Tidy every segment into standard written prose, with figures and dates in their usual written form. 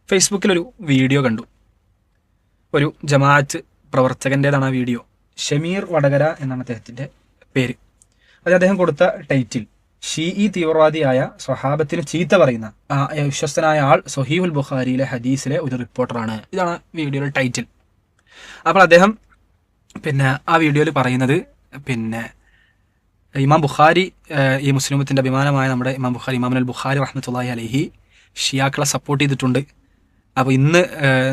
ഫേസ്ബുക്കിലൊരു video കണ്ടു. ഒരു ജമാഅത്ത് പ്രവർത്തകൻ്റേതാണ് ആ വീഡിയോ. ഷമീർ വടകര എന്നാണ് അദ്ദേഹത്തിൻ്റെ പേര്. അത് അദ്ദേഹം കൊടുത്ത ടൈറ്റിൽ ഷീഇ തീവ്രവാദിയായ സ്വഹാബത്തിന് ചീത്ത പറയുന്ന വിശ്വസ്തനായ ആൾ സഹീഹുൽ ബുഖാരിയിലെ ഹദീസിലെ ഒരു റിപ്പോർട്ടറാണ്. ഇതാണ് വീഡിയോയുടെ ടൈറ്റിൽ. അപ്പോൾ അദ്ദേഹം ആ വീഡിയോയിൽ പറയുന്നത് ഇമാം ബുഖാരി, ഈ മുസ്ലിമത്തിൻ്റെ അഭിമാനമായ നമ്മുടെ ഇമാം ബുഖാരി, ഇമാം അൽ ബുഖാരി റഹ്മത്തുള്ളാഹി അലൈഹി ഷിയാക്കളെ സപ്പോർട്ട് ചെയ്തിട്ടുണ്ട്. അപ്പോൾ ഇന്ന്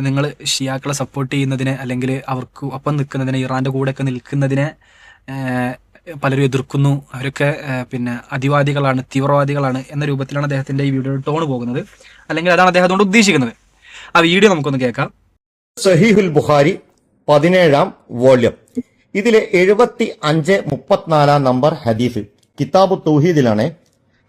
നിങ്ങൾ ഷിയാക്കളെ സപ്പോർട്ട് ചെയ്യുന്നതിനെ, അല്ലെങ്കിൽ അവർക്ക് ഒപ്പം നിൽക്കുന്നതിനെ, ഇറാൻ്റെ കൂടെയൊക്കെ നിൽക്കുന്നതിനെ പലരും എതിർക്കുന്നു. അവരൊക്കെ അതിവാദികളാണ്, തീവ്രവാദികളാണ് എന്ന രൂപത്തിലാണ് അദ്ദേഹത്തിൻ്റെ ഈ വീഡിയോ ടോൺ പോകുന്നത്, അല്ലെങ്കിൽ അതാണ് അദ്ദേഹം അതുകൊണ്ട് ഉദ്ദേശിക്കുന്നത്. ആ വീഡിയോ നമുക്കൊന്ന് കേൾക്കാം. സഹീഹുൽ ബുഖാരി 17-ാം വോള്യം, ഇതിലെ 75-34 നമ്പർ ഹദീസ് കിതാബു തൗഹീദിലാണ്.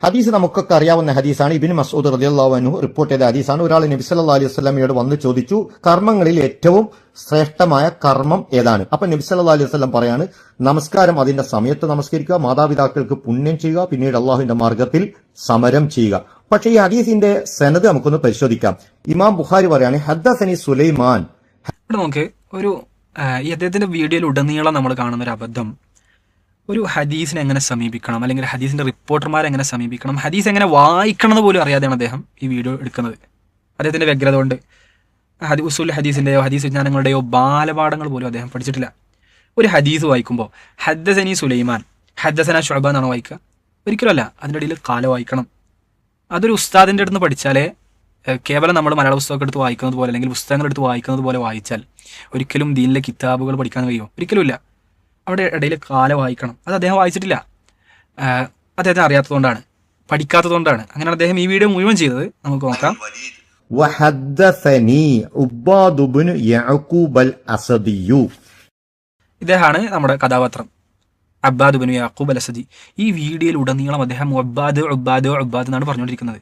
ഹദീസ് നമുക്കൊക്കെ അറിയാവുന്ന ഹദീസാണ്. ഇബ്നു മസ്ഊദ് റളിയല്ലാഹു അൻഹു റിപ്പോർട്ട് ചെയ്ത ഹദീസാണ്. ഒരാൾ നബി സല്ലല്ലാഹു അലൈഹി വസല്ലമയോട് വന്ന് ചോദിച്ചു, കർമ്മങ്ങളിൽ ഏറ്റവും ശ്രേഷ്ഠമായ കർമ്മം ഏതാണ്? അപ്പൊ നബി സല്ലല്ലാഹു അലൈഹി വസല്ലം പറയാണ്, നമസ്കാരം അതിന്റെ സമയത്ത് നമസ്കരിക്കുക, മാതാപിതാക്കൾക്ക് പുണ്യം ചെയ്യുക, പിന്നീട് അള്ളാഹുവിന്റെ മാർഗത്തിൽ സമരം ചെയ്യുക. പക്ഷേ ഈ ഹദീസിന്റെ സനദ് നമുക്കൊന്ന് പരിശോധിക്കാം. ഇമാം ബുഖാരി പറയാണ്, ഹദ്ദസനി സുലൈമാൻ. നമുക്ക് ഈ അദ്ദേഹത്തിന്റെ വീഡിയോയിൽ ഉടനീളം നമ്മൾ കാണുന്ന ഒരു അബദ്ധം, ഒരു ഹദീസിനെ എങ്ങനെ സമീപിക്കണം, അല്ലെങ്കിൽ ഹദീസിന്റെ റിപ്പോർട്ടർമാരെ എങ്ങനെ സമീപിക്കണം, ഹദീസ് എങ്ങനെ വായിക്കണം എന്ന് പോലും അറിയാതെയാണ് അദ്ദേഹം ഈ വീഡിയോ എടുക്കുന്നത്. അദ്ദേഹത്തിന്റെ വ്യഗ്രത കൊണ്ട് ഉസൂൽ ഹദീസിന്റെയോ ഹദീസ് വിജ്ഞാനങ്ങളുടെയോ ബാലപാഠങ്ങൾ പോലും അദ്ദേഹം പഠിച്ചിട്ടില്ല. ഒരു ഹദീസ് വായിക്കുമ്പോൾ ഹദ്ദസനി സുലൈമാൻ, ഹദ്ദസന ശുഅബ എന്നാണ് വായിക്കുക? ഒരിക്കലും അല്ല. അതിൻ്റെ ഇടയിൽ കാല വായിക്കണം. അതൊരു ഉസ്താദിൻ്റെ അടുത്ത് നിന്ന് പഠിച്ചാലേ, കേവലം നമ്മൾ മലയാള പുസ്തകമൊക്കെ എടുത്ത് വായിക്കുന്നത് പോലെ, അല്ലെങ്കിൽ പുസ്തകങ്ങൾ എടുത്ത് വായിക്കുന്നത് പോലെ വായിച്ചാൽ ഒരിക്കലും ദീനിലെ കിതാബുകൾ പഠിക്കാൻ കഴിയുമോ? ഒരിക്കലും ഇല്ല. അവിടെ ഇടയിൽ കാല വായിക്കണം. അത് അദ്ദേഹം വായിച്ചിട്ടില്ല. അദ്ദേഹത്തിന് അറിയാത്തതുകൊണ്ടാണ്, പഠിക്കാത്തതുകൊണ്ടാണ്. അങ്ങനെയാണ് അദ്ദേഹം ഈ വീഡിയോ മുഴുവൻ ചെയ്തത്. നമുക്ക് നോക്കാം. ഇദ്ദേഹമാണ് നമ്മുടെ കഥാപാത്രം, അബ്ബാദ് ബിൻ യഅഖൂബ് അൽ അസദി. ഈ വീഡിയോയിൽ ഉടനീളം അദ്ദേഹം ഉബ്ബാദ് ഉബ്ബാദ് ഉബ്ബാദ് എന്നാണ് പറഞ്ഞുകൊണ്ടിരിക്കുന്നത്.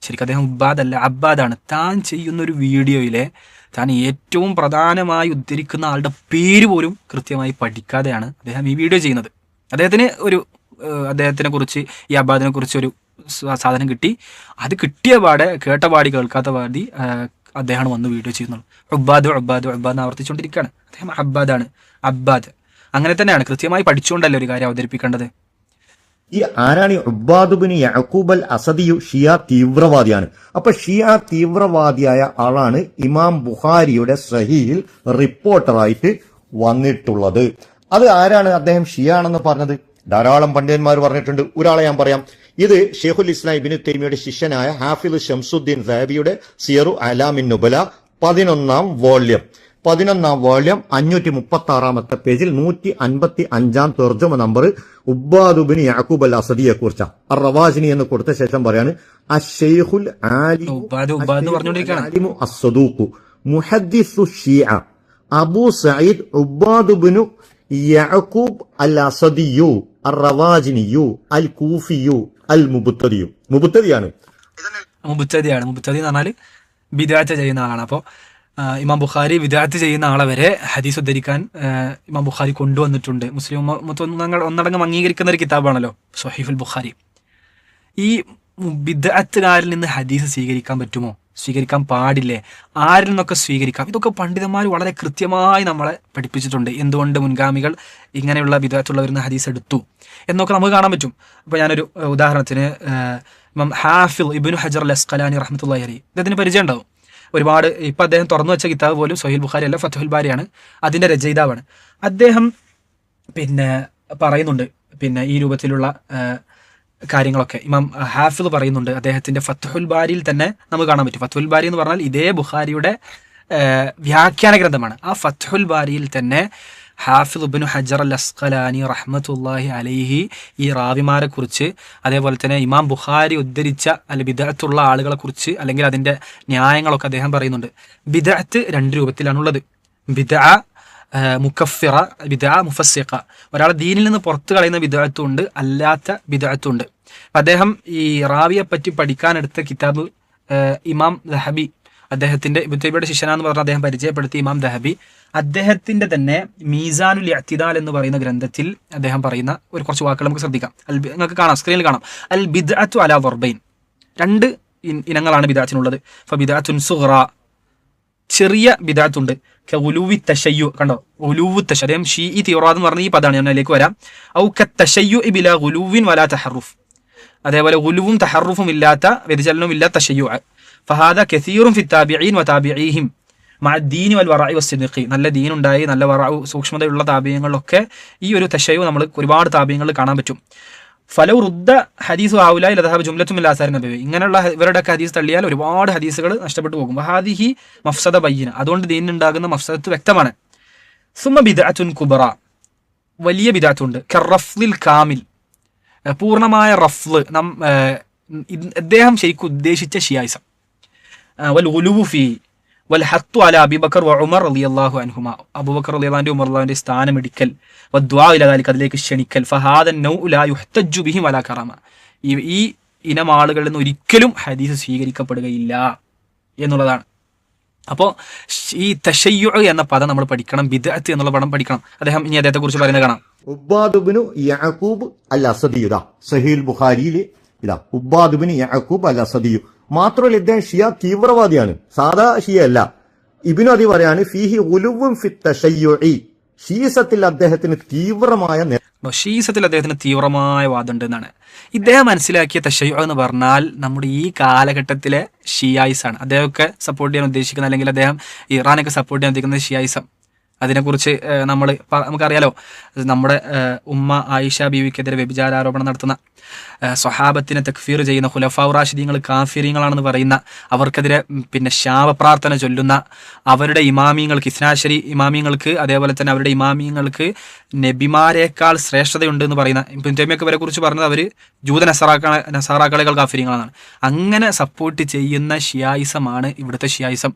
ശരിക്കും അദ്ദേഹം ഉബ്ബാദ് അല്ല, അബ്ബാദാണ്. താൻ ചെയ്യുന്നൊരു വീഡിയോയിലെ താൻ ഏറ്റവും പ്രധാനമായി ഉദ്ധരിക്കുന്ന ആളുടെ പേര് പോലും കൃത്യമായി പഠിക്കാതെയാണ് അദ്ദേഹം ഈ വീഡിയോ ചെയ്യുന്നത്. അദ്ദേഹത്തിനെ കുറിച്ച്, ഈ അബ്ബാദിനെ കുറിച്ച് ഒരു സാധനം കിട്ടി. അത് കിട്ടിയ പാടെ, കേട്ട പാടി കേൾക്കാത്ത പാടി അദ്ദേഹമാണ് വന്ന് വീഡിയോ ചെയ്യുന്നത്. ഉബ്ബാദ് ഉബ്ബാദ് ഉബ്ബാദ് ആവർത്തിച്ചുകൊണ്ടിരിക്കുകയാണ്. അദ്ദേഹം അബ്ബാദാണ്, അബ്ബാദ്. അങ്ങനെ തന്നെയാണ്, കൃത്യമായി പഠിച്ചുകൊണ്ടല്ലേ ഒരു കാര്യം അവതരിപ്പിക്കേണ്ടത്. ഈ ആരാണ് ഉബ്ബാദ് ബിൻ യഅഖൂബ് അൽ അസദിയു? ഷിയ തീവ്രവാദിയാണ്. അപ്പൊ ഷിയ തീവ്രവാദിയായ ആളാണ് ഇമാം ബുഖാരിയുടെ സഹീഹിൽ റിപ്പോർട്ടറായിട്ട് വന്നിട്ടുള്ളത്. അത് ആരാണ് അദ്ദേഹം ഷിയ ആണെന്ന് പറഞ്ഞത്? ധാരാളം പണ്ഡിതന്മാർ പറഞ്ഞിട്ടുണ്ട്. ഒരാളെ ഞാൻ പറയാം. ഇത് ഷെയ്ഖുൽ ഇസ്ലാം ഇബ്നു തൈമിയയുടെ ശിഷ്യനായ ഹാഫിദ് ഷംസുദ്ദീൻ സഹബിയുടെ സിയറു അലാമിൻ നുബല 11-ാം വോള്യം 536-ാമത്തെ പേജിൽ 155-ാം തർജമ നമ്പർ ഉബ്ബാദ് ബിൻ യഅഖൂബ് അൽ അസദിയെ കുറിച്ച അർ-റവാസിനി എന്ന് കൊടുത്ത ശേഷം പറയാണ്, അശ്ശൈഖുൽ ആലിമു അസ്സദൂഖു മുഹദ്ദിസു ഷിയ അബൂ സഈദ് ഉബ്ബാദ് ബിൻ യഅഖൂബ് അൽ അസദിയു അർ-റവാസിനിയു അൽ കൂഫിയു അൽ മുബ്തദിയു. മുബ്തദിയാണ്. മുബ്തദി എന്ന് പറഞ്ഞാൽ ബിദ്അത്ത് ചെയ്യുന്ന ആളാണ്. അപ്പോൾ ഇമാം ബുഖാരി വിദഅത്ത് ചെയ്യുന്ന ആളെ വരെ ഹദീസ് ഉദ്ധരിക്കാൻ ഇമാം ബുഖാരി കൊണ്ടുവന്നിട്ടുണ്ട്. മുസ്ലിം ഒന്നടങ്കം അംഗീകരിക്കുന്ന ഒരു കിതാബാണല്ലോ സ്വഹീഹുൽ ബുഖാരി. ഈ ബിദ്അത്തുകാരിൽ നിന്ന് ഹദീസ് സ്വീകരിക്കാൻ പറ്റുമോ? സ്വീകരിക്കാൻ പാടില്ലേ? ആരിൽ നിന്നൊക്കെ സ്വീകരിക്കാം? ഇതൊക്കെ പണ്ഡിതന്മാർ വളരെ കൃത്യമായി നമ്മളെ പഠിപ്പിച്ചിട്ടുണ്ട്. എന്തുകൊണ്ട് മുൻഗാമികൾ ഇങ്ങനെയുള്ള ബിദ്അത്തുള്ളവരിൽ നിന്ന് ഹദീസ് എടുത്തു എന്നൊക്കെ നമുക്ക് കാണാൻ പറ്റും. അപ്പോൾ ഞാനൊരു ഉദാഹരണത്തിന്, ഇമാം ഹാഫിദ് ഇബ്നു ഹജർ അൽ അസ്ഖലാനി റഹ്മത്തുള്ളാഹി അലൈഹി, ഇദ്ദേഹത്തിന് പരിചയം ഉണ്ടാവും. ഒരുപാട് ഇപ്പം അദ്ദേഹം തുറന്നു വെച്ച കിതാബ് പോലും സ്വഹീഹുൽ ബുഖാരി അല്ല, ഫത്ഹുൽ ബാരിയാണ്. അതിൻ്റെ രചയിതാവാണ് അദ്ദേഹം. പറയുന്നുണ്ട് ഈ രൂപത്തിലുള്ള കാര്യങ്ങളൊക്കെ ഇമാം ഹാഫിദ് പറയുന്നുണ്ട്. അദ്ദേഹത്തിൻ്റെ ഫത്ഹുൽ ബാരിയിൽ തന്നെ നമുക്ക് കാണാൻ പറ്റും. ഫത്ഹുൽ ബാരി എന്ന് പറഞ്ഞാൽ ഇതേ ബുഖാരിയുടെ വ്യാഖ്യാന ഗ്രന്ഥമാണ്. ആ ഫത്ഹുൽ ബാരിയിൽ തന്നെ ഹാഫിദ് ഇബ്നു ഹജർ അൽ അസ്ഖലാനി റഹ്മത്തുള്ളാഹി അലൈഹി ഈ റാവിമാരെ കുറിച്ച്, അതേപോലെ തന്നെ ഇമാം ബുഖാരി ഉദ്ധരിച്ച ബിദ്അത്തുള്ള ആളുകളെ കുറിച്ച്, അല്ലെങ്കിൽ അതിൻ്റെ ന്യായങ്ങളൊക്കെ അദ്ദേഹം പറയുന്നുണ്ട്. ബിദ്അത്ത് 2 രൂപത്തിലാണുള്ളത്. ബിദ്അ മുക്കഫിറ, ബിദ്അ മുഫസ്സിഖ. ഒരാളെ ദീനിൽ നിന്ന് പുറത്തു കളയുന്ന ബിദ്അത്തും ഉണ്ട്, അല്ലാത്ത ബിദ്അത്തും ഉണ്ട്. അദ്ദേഹം ഈ റാവിയെ പറ്റി പഠിക്കാനെടുത്ത കിതാബ് ഇമാം ദഹബി, അദ്ദേഹത്തിന്റെ ഇബ്നു തൈമിയ്യയുടെ ശിഷ്യനാന്ന് പറഞ്ഞ അദ്ദേഹം പരിചയപ്പെടുത്തിയ ഇമാം ദഹബി, അദ്ദേഹത്തിന്റെ തന്നെ മീസാനുൽ ഇഅ്തിദാൽ എന്ന് പറയുന്ന ഗ്രന്ഥത്തിൽ അദ്ദേഹം പറയുന്ന ഒരു കുറച്ച് വാക്കുകൾ നമുക്ക് ശ്രദ്ധിക്കാം. നിങ്ങൾക്ക് കാണാം, സ്ക്രീനിൽ കാണാം. അൽ ബിദ്അത്തു അലാ ദർബൈൻ. 2 ഇനങ്ങളാണ് ബിദാത്തിനുള്ളത്. ഫബിദാത്തുൻ സുഗ്റ, ചെറിയ ബിദാത്തുണ്ട്. ഉലൂവി തശയ്യു, കണ്ടോ, ഉലൂവു തശയ്യു, അദ്ദേഹം ഷീഇ തീവ്രവാദം എന്ന് പറഞ്ഞ ഈ പദമാണ്, ഞാൻ അതിലേക്ക് വരാം. ഔ കത്തശയ്യു ബിലാ ഗുലൂവിൻ വലാ തഹറുഫ്, അതേപോലെ ഗുലുവും തഹറുഫും ഇല്ലാത്ത, വ്യതിചലനവും ഇല്ലാത്ത തശയ്യു. ഫഹാദ കസീറുൻ ഫി താബിഈൻ വതാബിഈഹിം മഅ ദീനി വൽ വറഇ വസ്സിദ്ഖി, നല്ല ദീനുണ്ടായി നല്ല വറഉ സൂക്ഷ്മതയുള്ള താബിയങ്ങളിലൊക്കെ ഈ ഒരു തശയ്യു നമ്മൾ ഒരുപാട് താബിയങ്ങളിൽ കാണാൻ പറ്റും. ഫലൗ റുദ്ദ ഹദീസു ഹൗലായി ലദഹബ ജുംലത്തും മിൻ ആസാരി നബവി, ഇങ്ങനെയുള്ള ഇവരുടെ ഹദീസ് തള്ളിയാൽ ഒരുപാട് ഹദീസുകൾ നഷ്ടപ്പെട്ടു പോകും. വഹാദിഹി മഫ്സദ ബയ്യിന, അതുകൊണ്ട് ദീനിനുണ്ടാകുന്ന മഫ്സദത്ത് വ്യക്തമാണ്. സുമ്മ ബിദ്അത്തുൻ കുബ്ര, വലിയ ബിദ്അത്തുണ്ട്. കറഫ്ലിൽ കാമിൽ, പൂർണ്ണമായ റഫ്ല്, അദ്ദേഹം ശരിക്കും ഉദ്ദേശിച്ച ഷിയായിസം. വൽ ഗുലുവു ഫീ വൽ ഹത്തു അല അബൂബക്കർ വ ഉമർ റളിയല്ലാഹു അൻഹുമ, അബൂബക്കർ റളിയല്ലാഹു അൻഹു ഉമർ റളിയല്ലാഹുവിന്റെ സ്ഥാനമെടുക്കൽ, വദ്ദുആ ഇലാ ദാലിക, അതിലേക്ക് ക്ഷണിക്കൽ. ഫഹാദ നൗ ലാ യുഹ്തജ്ജു ബിഹി വലാ കറമ, ഈ ഇനം ആളുകളിൽ നിന്ന് ഒരിക്കലും ഹദീസ് സ്വീകരിക്കപ്പെടുകയില്ല എന്നുള്ളതാണ്. അപ്പോൾ ഈ തശയ്യു എന്ന പദം നമ്മൾ പഠിക്കണം, ബിദ്അത്ത് എന്നുള്ള പദം പഠിക്കണം. അദ്ദേഹം ഇനി അദ്ദേഹത്തെ കുറിച്ച് പറയുന്നത് കാണാം. ഉബ്ബാദുബ്നു യഅഖൂബ് അൽ അസദിയു, സഹീഹുൽ ബുഖാരിയിൽ ഇതാ ഉബ്ബാദുബ്നു യഅഖൂബ് അൽ അസദിയു. മാത്രമല്ല ഇദ്ദേഹം ഷിയ തീവ്രവാദിയാണ്, സാധാ ഷിയ അല്ല. ഇബ്നു അദി പറയാണ് ഫീഹി ഉലുവുൻ ഫി തശയ്യുഇ, ഷീസത്തിൽ അദ്ദേഹത്തിന് തീവ്രമായ വാദമുണ്ട് എന്നാണ് ഇദ്ദേഹം മനസ്സിലാക്കിയ. തശയ്യു എന്ന് പറഞ്ഞാൽ നമ്മുടെ ഈ കാലഘട്ടത്തിലെ ഷിയായിസാണ്. അദ്ദേഹമൊക്കെ സപ്പോർട്ട് ചെയ്യാൻ ഉദ്ദേശിക്കുന്നത്, അല്ലെങ്കിൽ അദ്ദേഹം ഇറാനൊക്കെ സപ്പോർട്ട് ചെയ്യാൻ ഉദ്ദേശിക്കുന്നത് ഷിയായിസം. അതിനെക്കുറിച്ച് നമുക്കറിയാലോ, നമ്മുടെ ഉമ്മ ആയിഷ ബീവിക്കെതിരെ വ്യഭിചാരാരോപണം നടത്തുന്ന, സ്വഹാബത്തിനെ തക്ഫീർ ചെയ്യുന്ന, ഖുലഫാ റാഷിദീങ്ങൾ കാഫിരീങ്ങളാണെന്ന് പറയുന്ന, അവർക്കെതിരെ പിന്നെ ശാപപ്രാർത്ഥന ചൊല്ലുന്ന, അവരുടെ ഇമാമിങ്ങൾക്ക്, ഇസ്നാശരി ഇമാമിങ്ങൾക്ക്, അതേപോലെ തന്നെ അവരുടെ ഇമാമിങ്ങൾക്ക് നബിമാരേക്കാൾ ശ്രേഷ്ഠതയുണ്ട് എന്ന് പറയുന്ന, ഇബ്നു തൈമിയ്യൊക്കെ ഇവരെ കുറിച്ച് പറഞ്ഞത് അവർ ജൂത നസാറാക്കളേക്കാൾ കാഫിരീങ്ങളാണ്. അങ്ങനെ സപ്പോർട്ട് ചെയ്യുന്ന ഷിയായിസമാണ് ഇവിടുത്തെ ഷിയായിസം.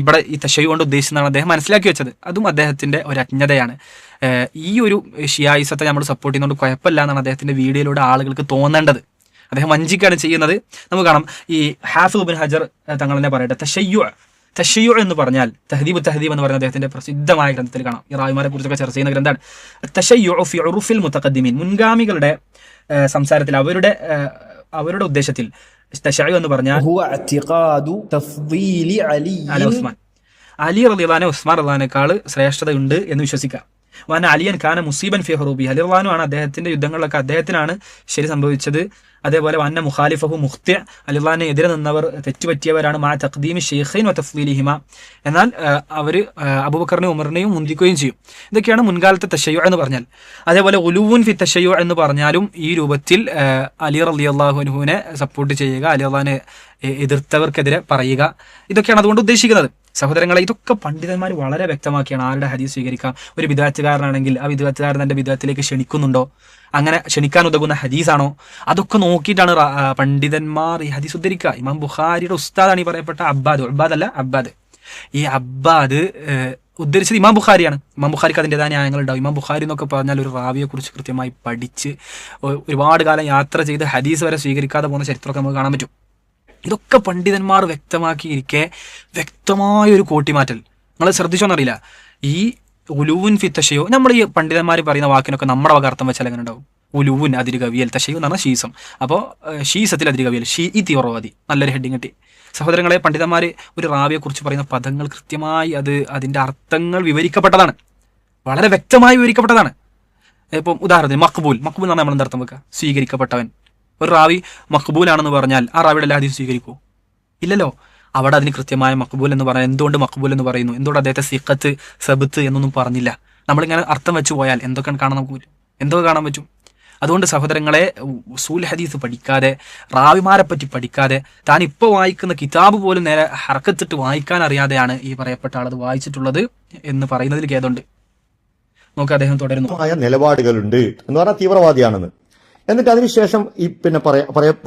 ഇവിടെ ഈ തശയ്യു കൊണ്ട് ഉദ്ദേശിക്കുന്നതാണ് അദ്ദേഹം മനസ്സിലാക്കി വെച്ചത്. അതും അദ്ദേഹത്തിന്റെ ഒരു അജ്ഞതയാണ്. ഈ ഒരു ഷിയായിസത്തെ നമ്മൾ സപ്പോർട്ട് ചെയ്യുന്നതുകൊണ്ട് കുഴപ്പമില്ല എന്നാണ് അദ്ദേഹത്തിന്റെ വീഡിയോയിലൂടെ ആളുകൾക്ക് തോന്നേണ്ടത്. അദ്ദേഹം വഞ്ചിക്കാണ് ചെയ്യുന്നത്. നമുക്ക് കാണാം, ഈ ഹാഫിദ് ഇബ്നു ഹജർ തങ്ങൾ തന്നെ പറയട്ടെ, തശയ്യു എന്ന് പറഞ്ഞാൽ, തഹദീബ് എന്ന് പറയുന്ന അദ്ദേഹത്തിന്റെ പ്രസിദ്ധമായ ഗ്രന്ഥത്തിൽ കാണാം. ഈ റാവിമാരെ കുറിച്ചൊക്കെ ചർച്ച ചെയ്യുന്ന ഗ്രന്ഥമാണ് തശയ്യു ഫി ഉറുഫിൽ മുതഖദ്ദിമീൻ. മുൻഗാമികളുടെ സംസാരത്തിൽ, അവരുടെ ഉദ്ദേശത്തിൽ തശയ്യു എന്ന് പറഞ്ഞാൽ അലി റളിയല്ലാഹു അൻഹു ഉസ്മാൻ റളിയല്ലാഹുവിനേക്കാൾ ശ്രേഷ്ഠതയുണ്ട് എന്ന് വിശ്വസിക്കാം. വാന അലിയൻ ഖാന മുസീബൻ ഫി ഹുറൂബി, അലി റളിയല്ലാഹു അൻഹു ആണ് അദ്ദേഹത്തിന്റെ യുദ്ധങ്ങളിലൊക്കെ അദ്ദേഹത്തിനാണ് ശരി സംഭവിച്ചത്. അതേപോലെ വന്ന മുഖാലിഫഹു മുഖ്ത്യ, അലി റളിയല്ലാഹു അൻഹു എതിരെ നിന്നവർ തെറ്റുപറ്റിയവരാണ്. മാ തഖ്ദീമി ഷെയ്ഖൈൻ വ തഫ്ളീലിഹിമ, എന്നാൽ അവർ അബൂബക്കറിനെയും ഉമറിനെയും മുന്തിക്കുകയും ചെയ്യും. ഇതൊക്കെയാണ് മുൻകാലത്തെ തശയ്യു എന്ന് പറഞ്ഞാൽ. അതേപോലെ ഉലൂവുൻ ഫി തശയ്യു എന്ന് പറഞ്ഞാലും ഈ രൂപത്തിൽ അലി റളിയല്ലാഹു അൻഹുവിനെ സപ്പോർട്ട് ചെയ്യുക, അലി റളിയല്ലാഹുവിനെ എതിർത്തവർക്കെതിരെ പറയുക, ഇതൊക്കെയാണ് അതുകൊണ്ട് ഉദ്ദേശിക്കുന്നത്. സഹോദരങ്ങളെ, ഇതൊക്കെ പണ്ഡിതന്മാർ വളരെ വ്യക്തമാക്കിയാണ് ആരുടെ ഹദീസ് സ്വീകരിക്കാം. ഒരു ബിദ്അത്തുകാരനാണെങ്കിൽ ആ ബിദ്അത്തുകാരൻ തന്റെ ബിദ്അത്തിലേക്ക് ക്ഷണിക്കുന്നുണ്ടോ, അങ്ങനെ ക്ഷണിക്കാൻ ഉതകുന്ന ഹദീസാണോ, അതൊക്കെ നോക്കിയിട്ടാണ് പണ്ഡിതന്മാർ ഈ ഹദീസ് ഉദ്ധരിക്കുക. ഇമാം ബുഖാരിയുടെ ഉസ്താദാണ് ഈ പറയപ്പെട്ട അബ്ബാദ്. ഈ അബ്ബാദ് ഉദ്ധരിച്ചത് ഇമാം ബുഖാരിയാണ്. ഇമാം ബുഖാരിക്ക് അതിൻ്റെതായ ന്യായങ്ങൾ ഉണ്ടാവും. ഇമാം ബുഖാരി എന്നൊക്കെ പറഞ്ഞാൽ ഒരു റാവിയെ കുറിച്ച് കൃത്യമായി പഠിച്ച് ഒരുപാട് കാലം യാത്ര ചെയ്ത് ഹദീസ് വരെ സ്വീകരിക്കാതെ പോകുന്ന ചരിത്രമൊക്കെ നമുക്ക് കാണാൻ പറ്റും. ഇതൊക്കെ പണ്ഡിതന്മാർ വ്യക്തമാക്കിയിരിക്കെ വ്യക്തമായ ഒരു കൂട്ടിമാറ്റൽ നിങ്ങൾ ശ്രദ്ധിച്ചോന്നറിയില്ല. ഈ ഉലൂവുൻ ഫി തശയ്യു, നമ്മൾ ഈ പണ്ഡിതന്മാർ പറയുന്ന വാക്കിനൊക്കെ നമ്മുടെ വക അർത്ഥം വെച്ചാൽ എങ്ങനെ ഉണ്ടാവും? ഉലൂവുൻ അതിര് കവിയൽ, തശയ്യു എന്ന് പറഞ്ഞാൽ ഷീസം. അപ്പോൾ ഷീസത്തിൽ അതിര് കവിയൽ, ഈ തീവ്രവാദി, നല്ലൊരു ഹെഡിങ് കിട്ടി. സഹോദരങ്ങളെ, പണ്ഡിതന്മാർ ഒരു റാവിയെക്കുറിച്ച് പറയുന്ന പദങ്ങൾ കൃത്യമായി അതിൻ്റെ അർത്ഥങ്ങൾ വിവരിക്കപ്പെട്ടതാണ്, വളരെ വ്യക്തമായി വിവരിക്കപ്പെട്ടതാണ്. ഇപ്പം ഉദാഹരണത്തിന് മഖ്ബൂൽ എന്ന് പറഞ്ഞാൽ നമ്മൾ എന്താ അർത്ഥം വെക്കുക? സ്വീകരിക്കപ്പെട്ടവൻ. ഒരു റാവി മഖ്ബൂലാണെന്ന് പറഞ്ഞാൽ ആ റാവിയുടെ എല്ലാ ഹദീസും സ്വീകരിക്കുമോ? ഇല്ലല്ലോ. അവിടെ അതിന് കൃത്യമായ മഖ്ബൂൽ എന്ന് പറയാൻ, എന്തുകൊണ്ട് മഖ്ബൂൽ എന്ന് പറയുന്നു, എന്തുകൊണ്ട് അദ്ദേഹത്തെ സിഖത്ത് സബത്ത് എന്നൊന്നും പറഞ്ഞില്ല. നമ്മളിങ്ങനെ അർത്ഥം വെച്ച് പോയാൽ എന്തൊക്കെ കാണാൻ നമുക്ക് പറ്റും? എന്തൊക്കെ കാണാൻ പറ്റും? അതുകൊണ്ട് സഹോദരങ്ങളെ, ഉസൂൽ ഹദീസ് പഠിക്കാതെ, റാവിമാരെ പറ്റി പഠിക്കാതെ, താൻ ഇപ്പോൾ വായിക്കുന്ന കിതാബ് പോലും നേരെ ഹർക്കത്തിട്ട് വായിക്കാൻ അറിയാതെയാണ് ഈ പറയപ്പെട്ട ആളത് വായിച്ചിട്ടുള്ളത് എന്ന് പറയുന്നതിൽ ഖേദമുണ്ട്. നോക്ക്, അദ്ദേഹം തുടരുന്നു. നിലപാടുകളുണ്ട് എന്ന് പറഞ്ഞാൽ തീവ്രവാദിയാണെന്ന്. എന്നിട്ട് അതിനുശേഷം ഈ പിന്നെ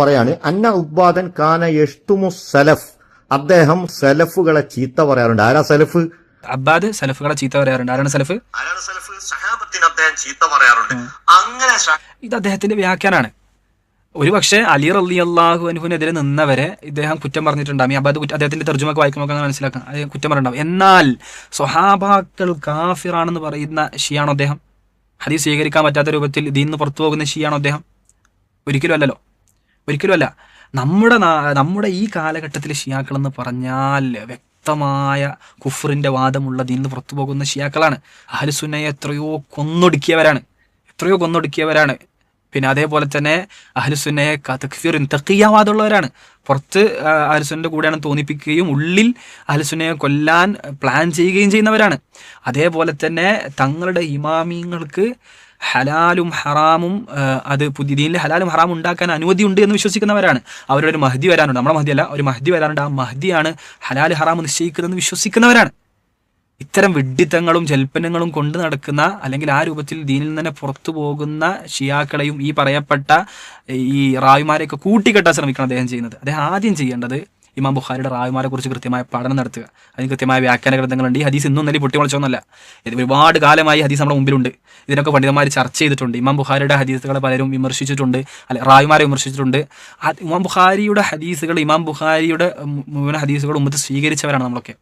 പറയാണ് അന്ന ഉബ്ബാദൻ കാന യഷ്തുമു സലഫ്, അദ്ദേഹം സലഫുകളെ ചീത്ത പറയാറുണ്ട്. ആരാ സലഫ്? അബ്ബാദ് സലഫുകളെ ചീത്ത പറയാറുണ്ട്. ആരാണ് സലഫ്? സഹാബത്തിനെ അദ്ദേഹം ചീത്ത പറയാറുണ്ട്. അങ്ങനെ ഇത് അദ്ദേഹത്തിന്റെ വ്യാഖ്യാനാണ്. ഒരുപക്ഷെ അലി റളിയല്ലാഹു അൻഹുവിനെതിരെ നിന്നവരെ ഇദ്ദേഹം കുറ്റം പറഞ്ഞിട്ടുണ്ടാകും. ഈ അബ്ബാദ് അദ്ദേഹത്തിന്റെ തർജുമയൊക്കെ വായിക്കുമ്പോൾ അങ്ങനെ മനസ്സിലാക്കാം, അദ്ദേഹം കുറ്റം പറഞ്ഞിട്ടുണ്ടാവും. എന്നാൽ സ്വഹാബാക്കൾ കാഫിറാണെന്ന് പറയുന്ന ഷിയാണോ അദ്ദേഹം? ഹദീസ് സ്വീകരിക്കാൻ പറ്റാത്ത രൂപത്തിൽ ദീനിൽ നിന്ന് പുറത്തു പോകുന്ന ഷിയാണോ അദ്ദേഹം? ഒരിക്കലും അല്ലല്ലോ, ഒരിക്കലും അല്ല. നമ്മുടെ ഈ കാലഘട്ടത്തിൽ ഷിയാക്കളെന്ന് പറഞ്ഞാൽ വ്യക്തമായ കുഫറിന്റെ വാദമുള്ള ദീനിൽ നിന്ന് പുറത്തു പോകുന്ന ഷിയാക്കളാണ്. അഹ്ലുസുന്നയെ എത്രയോ കൊന്നൊടുക്കിയവരാണ്. പിന്നെ അതേപോലെ തന്നെ അഹ്ലുസുന്നയെ തക്ഫീറിൻ തഖിയ്യവാദമുള്ളവരാണ്. പുറത്ത് അഹ്ലുസുന്നയുടെ കൂടെയാണ് തോന്നിപ്പിക്കുകയും ഉള്ളിൽ അഹ്ലുസുന്നയെ കൊല്ലാൻ പ്ലാൻ ചെയ്യുകയും ചെയ്യുന്നവരാണ്. അതേപോലെ തന്നെ തങ്ങളുടെ ഇമാമിങ്ങൾക്ക് ഹലാലും ഹറാമും അത് പുതിയ ദീനിലെ ഹലാലും ഹറാമും ഉണ്ടാക്കാൻ അനുമതിയുണ്ട് എന്ന് വിശ്വസിക്കുന്നവരാണ്. അവരുടെ ഒരു മഹ്ദി വരാനുണ്ട്, നമ്മുടെ മഹ്ദിയല്ല, ഒരു മഹ്ദി വരാനുണ്ട്, ആ മഹ്ദിയാണ് ഹലാൽ ഹറാം നിശ്ചയിക്കുന്നതെന്ന് വിശ്വസിക്കുന്നവരാണ്. ഇത്തരം വിഡ്ഢിത്തങ്ങളും ജൽപ്പനങ്ങളും കൊണ്ട് നടക്കുന്ന, അല്ലെങ്കിൽ ആ രൂപത്തിൽ ദീനിൽ നിന്ന് തന്നെ പുറത്തു പോകുന്ന ഷിയാക്കളെയും ഈ പറയപ്പെട്ട ഈ റാവിമാരെയൊക്കെ കൂട്ടിക്കെട്ടാൻ ശ്രമിക്കണം അദ്ദേഹം ചെയ്യുന്നത്. അദ്ദേഹം ആദ്യം ചെയ്യേണ്ടത് ഇമാം ബുഖാരിയുടെ റാവിമാരെ കുറിച്ച് കൃത്യമായ പഠനം നടത്തുക. അതിന് കൃത്യമായ വ്യാഖ്യാന ഗ്രന്ഥങ്ങളുണ്ട്. ഈ ഹദീസ് ഇന്നും നല്ല പൊട്ടിമുളച്ചൊന്നുമല്ല, ഇത് ഒരുപാട് കാലമായി ഹദീസ് നമ്മുടെ മുമ്പിലുണ്ട്. ഇതിനൊക്കെ പണ്ഡിതന്മാർ ചർച്ച ചെയ്തിട്ടുണ്ട്. ഇമാം ബുഖാരിയുടെ ഹദീസുകളെ പലരും വിമർശിച്ചിട്ടുണ്ട്, അല്ലെ റാവിമാരെ വിമർശിച്ചിട്ടുണ്ട്. ഇമാം ബുഖാരിയുടെ ഹദീസുകൾ, ഇമാം ബുഖാരിയുടെ മുഴുവൻ ഹദീസുകൾ ഉമ്മത്ത് സ്വീകരിച്ചവരാണ് നമ്മളൊക്കെ.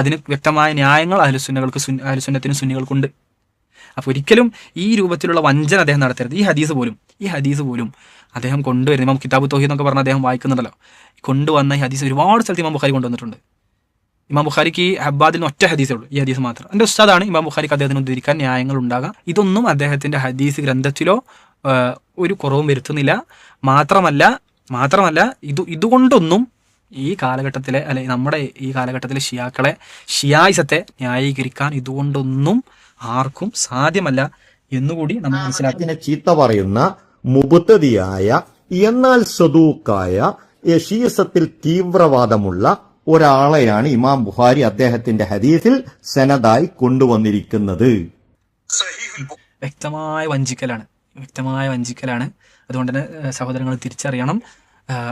അതിന് വ്യക്തമായ ന്യായങ്ങൾ അഹ്ലുസുന്നത്തിനും സുന്നികൾക്കുണ്ട്. അപ്പോൾ ഒരിക്കലും ഈ രൂപത്തിലുള്ള വഞ്ചന അദ്ദേഹം നടത്തരുത്. ഈ ഹദീസ് പോലും അദ്ദേഹം കൊണ്ടുവരുന്നത്, ഇമാം കിതാബ് തൗഹീദ് എന്നൊക്കെ പറഞ്ഞാൽ അദ്ദേഹം വായിക്കുന്നുണ്ടല്ലോ, കൊണ്ടുവന്ന ഈ ഹദീസ് ഒരുപാട് സ്ഥലത്ത് ഇമാം ബുഖാരി കൊണ്ടുവന്നിട്ടുണ്ട്. ഇമാം ബുഖാരിക്ക് ഈ ഹബ്ബാദിൽ ഒറ്റ ഹദീസേ ഉള്ളൂ, ഈ ഹദീസ് മാത്രം. എൻ്റെ ഉസ്താദാണ് ഇമാം ബുഖാരിക്ക് അദ്ദേഹത്തിന് ഉദ്ധരിക്കാൻ ന്യായങ്ങൾ ഉണ്ടാകാം. ഇതൊന്നും അദ്ദേഹത്തിൻ്റെ ഹദീസ് ഗ്രന്ഥത്തിലോ ഒരു കുറവും വരുത്തുന്നില്ല. മാത്രമല്ല ഇതുകൊണ്ടൊന്നും ഈ കാലഘട്ടത്തിലെ, അല്ലെ നമ്മുടെ ഈ കാലഘട്ടത്തിലെ ഷിയായിസത്തെ ന്യായീകരിക്കാൻ ഇതുകൊണ്ടൊന്നും ആർക്കും സാധ്യമല്ല എന്നുകൂടി നമ്മൾ മനസ്സിലാക്കി. ചീത്ത പറയുന്ന മുബത്തദിയായ എന്നാൽ സദൂക്കായ ഷിയസത്തിൽ തീവ്രവാദമുള്ള ഒരാളെയാണ് ഇമാം ബുഖാരി അദ്ദേഹത്തിന്റെ ഹദീസിൽ സനദായി കൊണ്ടുവന്നിരിക്കുന്നത്. വ്യക്തമായ വഞ്ചിക്കലാണ്. അതുകൊണ്ട് തന്നെ സഹോദരങ്ങൾ തിരിച്ചറിയണം.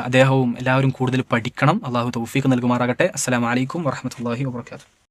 അദ്ദേഹവും എല്ലാവരും കൂടുതൽ പഠിക്കണം. അള്ളാഹു തൗഫീഖ് നൽകുമാറാകട്ടെ. അസ്സലാമു അലൈക്കും വറഹ്മത്തുള്ളാഹി വബറകാതുഹു.